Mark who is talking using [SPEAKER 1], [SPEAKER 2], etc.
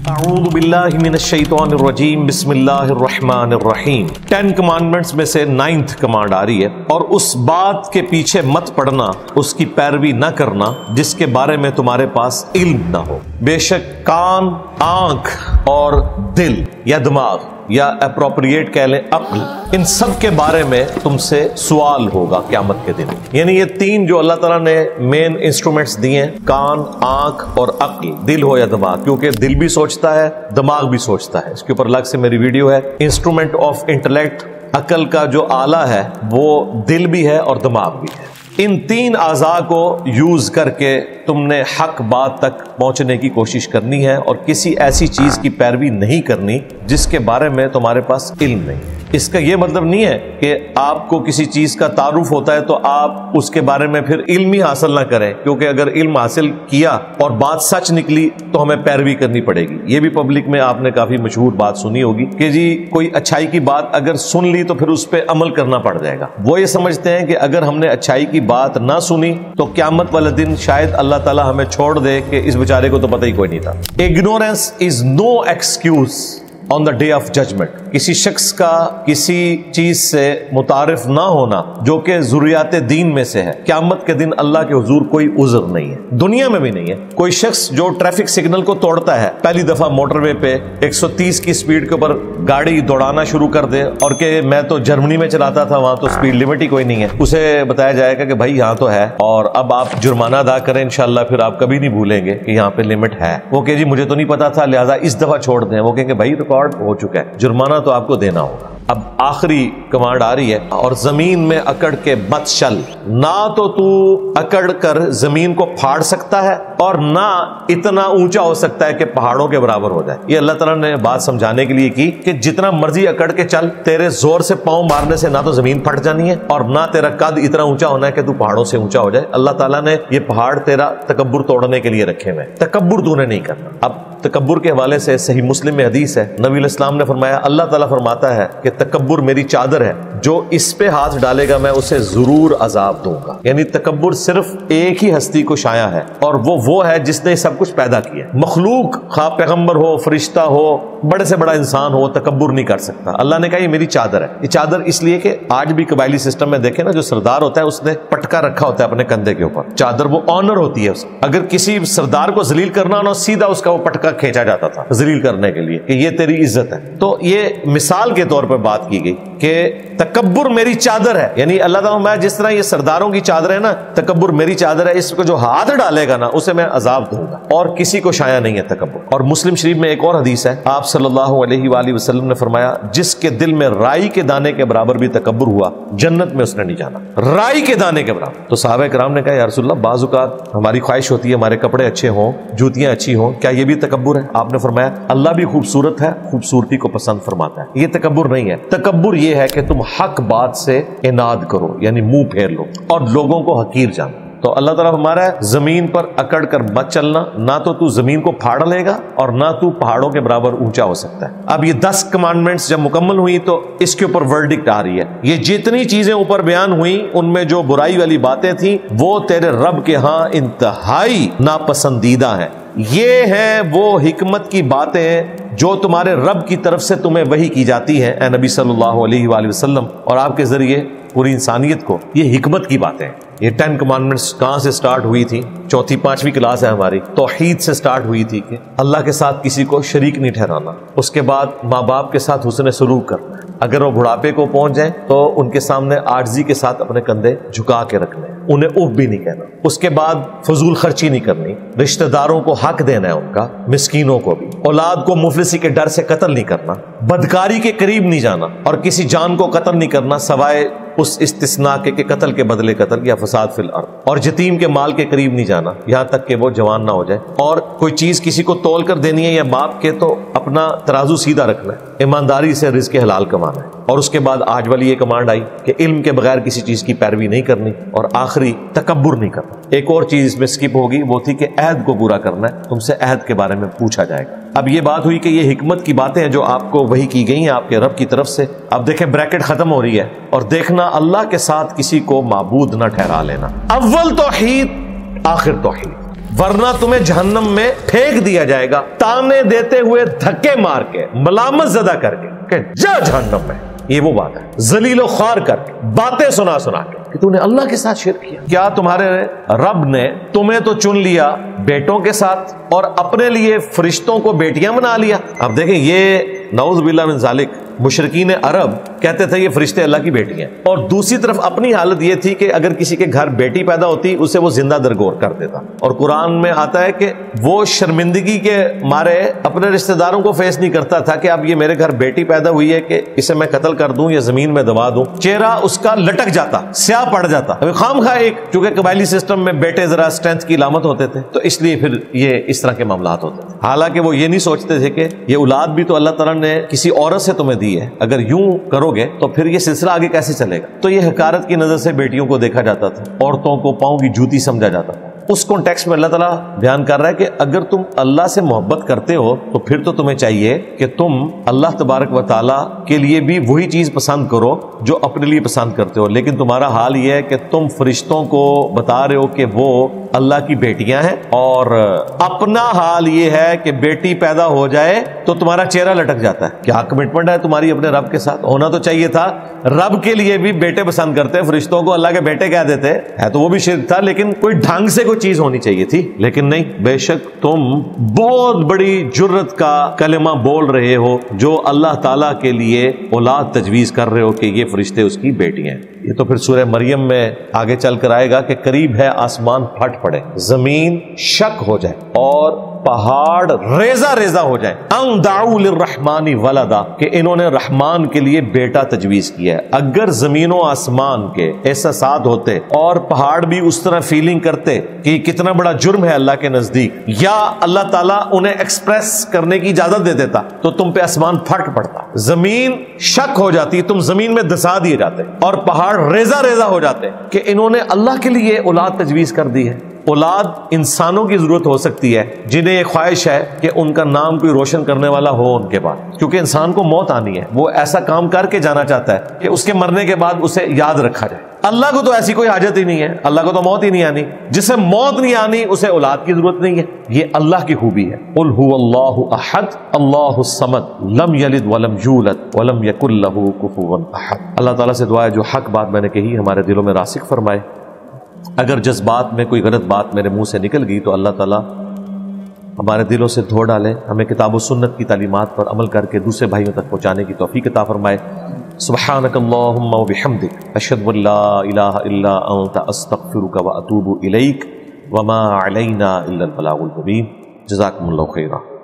[SPEAKER 1] اعوذ باللہ من الشیطان الرجیم بسم اللہ الرحمن الرحیم 10 کمانڈمنٹس میں سے 9th کمانڈ آ رہی ہے، اور اس بات کے پیچھے مت پڑنا، اس کی پیروی نہ کرنا جس کے بارے میں تمہارے پاس علم نہ ہو۔ بے شک کان، آنکھ اور دل یا دماغ یا اپروپریٹ کہہ لیں عقل، ان سب کے بارے میں تم سے سوال ہوگا قیامت کے دن۔ یعنی یہ 3 جو اللہ تعالیٰ نے مین انسٹرومنٹس دیے ہیں، کان، آنکھ اور عقل، دل ہو یا دماغ، کیونکہ دل بھی سوچتا ہے، دماغ بھی سوچتا ہے۔ اس کے اوپر الگ سے میری ویڈیو ہے، انسٹرومنٹ آف انٹلیکٹ، عقل کا جو آلہ ہے وہ دل بھی ہے اور دماغ بھی ہے۔ ان 3 اعضاء کو یوز کر کے تم نے حق بات تک پہنچنے کی کوشش کرنی ہے، اور کسی ایسی چیز کی پیروی نہیں کرنی جس کے بارے میں تمہارے پاس علم نہیں۔ اس کا یہ مطلب نہیں ہے کہ آپ کو کسی چیز کا تعارف ہوتا ہے تو آپ اس کے بارے میں پھر علم ہی حاصل نہ کریں، کیونکہ اگر علم حاصل کیا اور بات سچ نکلی تو ہمیں پیروی کرنی پڑے گی۔ یہ بھی پبلک میں آپ نے کافی مشہور بات سنی ہوگی کہ جی کوئی اچھائی کی بات اگر سن لی تو پھر اس پہ عمل کرنا پڑ جائے گا۔ وہ یہ سمجھتے ہیں کہ اگر ہم نے اچھائی کی بات نہ سنی تو قیامت والے دن شاید اللہ تعالیٰ ہمیں چھوڑ دے کہ اس بیچارے کو تو پتہ ہی کوئی نہیں تھا۔ Ignorance is no excuse on the day of judgment۔ کسی شخص کا کسی چیز سے متعارف نہ ہونا جو کہ ضروریات دین میں سے ہے، قیامت کے دن اللہ کے حضور کوئی عذر نہیں ہے، دنیا میں بھی نہیں ہے۔ کوئی شخص جو ٹریفک سگنل کو توڑتا ہے، پہلی دفعہ موٹر وے پہ 130 کی سپیڈ کے اوپر گاڑی دوڑانا شروع کر دے، اور کہ میں تو جرمنی میں چلاتا تھا، وہاں تو سپیڈ لمٹ ہی کوئی نہیں ہے، اسے بتایا جائے گا کہ بھائی یہاں تو ہے، اور اب آپ جرمانہ ادا کریں، انشاءاللہ پھر آپ کبھی نہیں بھولیں گے کہ یہاں پہ لمٹ ہے۔ وہ کہ جی مجھے تو نہیں پتا تھا لہٰذا اس دفعہ چھوڑ دیں۔ وہ کہیں گے بھائی ریکارڈ ہو چکا ہے، جرمانہ تو آپ کو دینا ہوگا۔ اب آخری کمانڈ آ رہی ہے، اور زمین میں اکڑ کے مت چل، نہ تو اکڑ کر زمین کو پھاڑ سکتا ہے اور نہ اتنا اونچا ہو سکتا ہے کہ پہاڑوں کے برابر ہو جائے۔ یہ اللہ تعالیٰ نے بات سمجھانے کے لیے کی کہ جتنا مرضی اکڑ کے چل، تیرے زور سے پاؤں مارنے سے نہ تو زمین پھٹ جانی ہے اور نہ تیرا قد اتنا اونچا ہونا ہے کہ تو پہاڑوں سے اونچا ہو جائے۔ اللہ تعالیٰ نے یہ پہاڑ تیرا تکبر توڑنے کے لیے رکھے ہوئے، تکبر تو نے نہیں کرنا۔ اب تکبر کے حوالے سے صحیح مسلم میں حدیث ہے، نبی علیہ السلام نے فرمایا، اللہ تعالیٰ فرماتا ہے کہ تکبر میری چادر ہے، جو اس پہ ہاتھ ڈالے گا میں اسے ضرور عذاب دوں گا۔ یعنی تکبر صرف ایک ہی ہستی کو شایع ہے، اور وہ ہے جس نے سب کچھ پیدا کیا۔ مخلوق خواہ پیغمبر ہو، فرشتہ ہو، بڑے سے بڑا انسان ہو، تکبر نہیں کر سکتا۔ اللہ نے کہا یہ میری چادر ہے۔ یہ چادر اس لیے کہ آج بھی قبائلی سسٹم میں دیکھیں نا، جو سردار ہوتا ہے اس نے پٹکا رکھا ہوتا ہے اپنے کندھے کے اوپر، چادر وہ آنر ہوتی ہے اس کی۔ اگر کسی سردار کو ذلیل کرنا ہو، سیدھا اس کا وہ پٹکا کھینچا جاتا تھا ذلیل کرنے کے لیے کہ یہ تیری عزت ہے۔ تو یہ مثال کے طور پر بات کی گئی کہ تکبر میری چادر ہے، یعنی اللہ تعالیٰ میں جس طرح یہ سرداروں کی چادر ہے نا، تکبر میری چادر ہے، اس کو جو ہاتھ ڈالے گا نا اسے میں عذاب دوں گا، اور کسی کو شایع نہیں ہے تکبر۔ اور مسلم شریف میں ایک اور حدیث ہے، آپ صلی اللہ علیہ وآلہ وسلم نے فرمایا، جس کے دل میں رائی کے دانے کے برابر بھی تکبر ہوا، جنت میں اس نے نہیں جانا۔ رائی کے دانے کے برابر۔ تو صحابہ کرام نے کہا یا رسول اللہ، بعض اوقات ہماری خواہش ہوتی ہے ہمارے کپڑے اچھے ہوں، جوتیاں اچھی ہوں، کیا یہ بھی تکبر ہے؟ آپ نے فرمایا اللہ بھی خوبصورت ہے، خوبصورتی کو پسند فرماتا ہے، یہ تکبر نہیں ہے۔ تکبر یہ ہے کہ تم حق بات سے اناد کرو، یعنی منہ پھیر لو اور لوگوں کو حقیر جانو۔ تو اللہ تعالیٰ ہمارا زمین پر اکڑ کر مت چلنا، نہ تو زمین کو پھاڑ لے گا اور نہ تو پہاڑوں کے برابر اونچا ہو سکتا ہے۔ اب یہ 10 کمانڈمنٹس جب مکمل ہوئی تو اس کے اوپر ورڈکٹ آ رہی ہے، یہ جتنی چیزیں اوپر بیان ہوئی ان میں جو برائی والی باتیں تھیں وہ تیرے رب کے ہاں انتہائی ناپسندیدہ ہیں۔ یہ ہیں وہ حکمت کی باتیں جو تمہارے رب کی طرف سے تمہیں وحی کی جاتی ہیں اے نبی صلی اللہ علیہ وآلہ وسلم، اور آپ کے ذریعے پوری انسانیت کو یہ حکمت کی باتیں ہیں۔ یہ 10 کمانڈمنٹس کہاں سے سٹارٹ ہوئی تھی؟ 4تھی 5ویں کلاس ہے ہماری، توحید سے سٹارٹ ہوئی تھی کہ اللہ کے ساتھ کسی کو شریک نہیں ٹھہرانا۔ اس کے بعد ماں باپ کے ساتھ حسن سلوک کرنا ہے، اگر وہ بڑھاپے کو پہنچ جائیں تو ان کے سامنے عاجزی کے ساتھ اپنے کندھے جھکا کے رکھنے، انہیں اف بھی نہیں کہنا۔ اس کے بعد فضول خرچی نہیں کرنی، رشتہ داروں کو حق دینا ہے ان کا، مسکینوں کو بھی، اولاد کو مفلسی کے ڈر سے قتل نہیں کرنا، بدکاری کے قریب نہیں جانا، اور کسی جان کو قتل نہیں کرنا سوائے اس استثناء کے کہ قتل کے بدلے قتل یا فساد فی الارض، اور یتیم کے مال کے قریب نہیں جانا یہاں تک کہ وہ جوان نہ ہو جائے، اور کوئی چیز کسی کو تول کر دینی ہے یا باپ کے تو اپنا ترازو سیدھا رکھنا ہے، ایمانداری سے رزق حلال کمانا ہے۔ اور اس کے بعد آج والی یہ کمانڈ آئی کہ علم کے بغیر کسی چیز کی پیروی نہیں کرنی، اور آخری تکبر نہیں کرنا۔ ایک اور چیز اس میں سکپ ہوگی، وہ تھی کہ عہد کو پورا کرنا ہے، تم سے عہد کے بارے میں پوچھا جائے گا۔ اب یہ بات ہوئی کہ یہ حکمت کی باتیں ہیں جو آپ کو وحی کی گئی ہیں آپ کے رب کی طرف سے۔ اب دیکھیں بریکٹ ختم ہو رہی ہے، اور دیکھنا اللہ کے ساتھ کسی کو معبود نہ ٹھہرا لینا۔ اول توحید آخر توحید، ورنہ تمہیں جہنم میں پھینک دیا جائے گا تانے دیتے ہوئے، دھکے مار کے، ملامت زدہ کر کے کہ جا جہنم میں۔ یہ وہ بات ہے، ذلیل و خوار کر کے، باتیں سنا سنا کے کہ تو نے اللہ کے ساتھ شرک کیا۔ کیا تمہارے رب نے تمہیں تو چن لیا بیٹوں کے ساتھ اور اپنے لیے فرشتوں کو بیٹیاں بنا لیا؟ اب دیکھیں، یہ نعوذ باللہ من ذالک مشرکین عرب کہتے تھے یہ فرشتے اللہ کی بیٹی ہیں، اور دوسری طرف اپنی حالت یہ تھی کہ اگر کسی کے گھر بیٹی پیدا ہوتی اسے وہ زندہ درگور کر دیتا، اور قرآن میں آتا ہے کہ وہ شرمندگی کے مارے اپنے رشتہ داروں کو فیس نہیں کرتا تھا کہ اب یہ میرے گھر بیٹی پیدا ہوئی ہے کہ اسے میں قتل کر دوں یا زمین میں دبا دوں، چہرہ اس کا لٹک جاتا، سیاہ پڑ جاتا۔ ابھی خام خواہ ایک، چونکہ قبائلی سسٹم میں بیٹے ذرا اسٹرینتھ کی علامت ہوتے تھے تو اس لیے پھر یہ اس طرح کے معاملات ہوتے تھے، حالانکہ وہ یہ نہیں سوچتے تھے کہ یہ اولاد بھی تو اللہ تعالیٰ نے کسی عورت سے تمہیں دی ہے، اگر یوں کرو گے تو پھر یہ سلسلہ آگے کیسے چلے گا؟ تو یہ حقارت کی نظر سے بیٹیوں کو دیکھا جاتا تھا، عورتوں کو پاؤں کی جوتی سمجھا جاتا تھا۔ اس کانٹیکسٹ میں اللہ تعالیٰ بیان کر رہا ہے کہ اگر تم اللہ سے محبت کرتے ہو تو پھر تو تمہیں چاہیے کہ تم اللہ تبارک و تعالیٰ کے لیے بھی وہی چیز پسند کرو جو اپنے لیے پسند کرتے ہو، لیکن تمہارا حال یہ ہے کہ تم فرشتوں کو بتا رہے ہو کہ وہ اللہ کی بیٹیاں ہیں، اور اپنا حال یہ ہے کہ بیٹی پیدا ہو جائے تو تمہارا چہرہ لٹک جاتا ہے۔ کیا کمٹمنٹ ہے تمہاری اپنے رب کے ساتھ؟ ہونا تو چاہیے تھا رب کے لیے بھی بیٹے پسند کرتے، فرشتوں کو اللہ کے بیٹے کہہ دیتے، ہے تو وہ بھی شرک تھا، لیکن کوئی ڈھنگ سے کوئی چیز ہونی چاہیے تھی، لیکن نہیں۔ بے شک تم بہت بڑی جرت کا کلمہ بول رہے ہو جو اللہ تعالیٰ کے لیے اولاد تجویز کر رہے ہو کہ یہ فرشتے اس کی بیٹی ہیں۔ یہ تو پھر سورہ مریم میں آگے چل کر آئے گا کہ قریب ہے آسمان پھٹ پڑے، زمین شک ہو جائے اور پہاڑ ریزہ ریزہ ہو جائے، ان دعوا للرحمن ولدا، کہ انہوں نے رحمان کے لیے بیٹا تجویز کیا ہے۔ اگر زمین و آسمان کے احساسات ہوتے اور پہاڑ بھی اس طرح فیلنگ کرتے کہ کتنا بڑا جرم ہے اللہ کے نزدیک، یا اللہ تعالیٰ انہیں ایکسپریس کرنے کی اجازت دے دیتا تو تم پہ آسمان پھٹ پڑتا، زمین شک ہو جاتی، تم زمین میں دسا دیے جاتے اور پہاڑ ریزہ ریزہ ہو جاتے کہ انہوں نے اللہ کے لیے اولاد تجویز کر دی ہے۔ اولاد انسانوں کی ضرورت ہو سکتی ہے جنہیں یہ خواہش ہے کہ ان کا نام کوئی روشن کرنے والا ہو ان کے بعد، کیونکہ انسان کو موت آنی ہے، وہ ایسا کام کر کے جانا چاہتا ہے کہ اس کے مرنے کے بعد اسے یاد رکھا جائے۔ اللہ کو تو ایسی کوئی حاجت ہی نہیں ہے، اللہ کو تو موت ہی نہیں آنی، جسے موت نہیں آنی اسے اولاد کی ضرورت نہیں ہے۔ یہ اللہ کی خوبی ہے۔ قل هو اللہ احد اللہ الصمد لم یلد ولم یولد ولم یکن له کفوا احد۔ اللہ تعالیٰ سے دعا ہے جو حق بات میں نے کہی ہمارے دلوں میں راسخ فرمائے، اگر جذبات میں کوئی غلط بات میرے منہ سے نکل گئی تو اللہ تعالیٰ ہمارے دلوں سے دھو ڈالے، ہمیں کتاب و سنت کی تعلیمات پر عمل کر کے دوسرے بھائیوں تک پہنچانے کی توفیق عطا فرمائے۔ سبحانک اللہم و بحمدک، اشہد ان لا الہ الا انت، استغفرک و اتوب الیک، وما علینا الا البلاغ المبین۔ جزاکم اللہ خیرا۔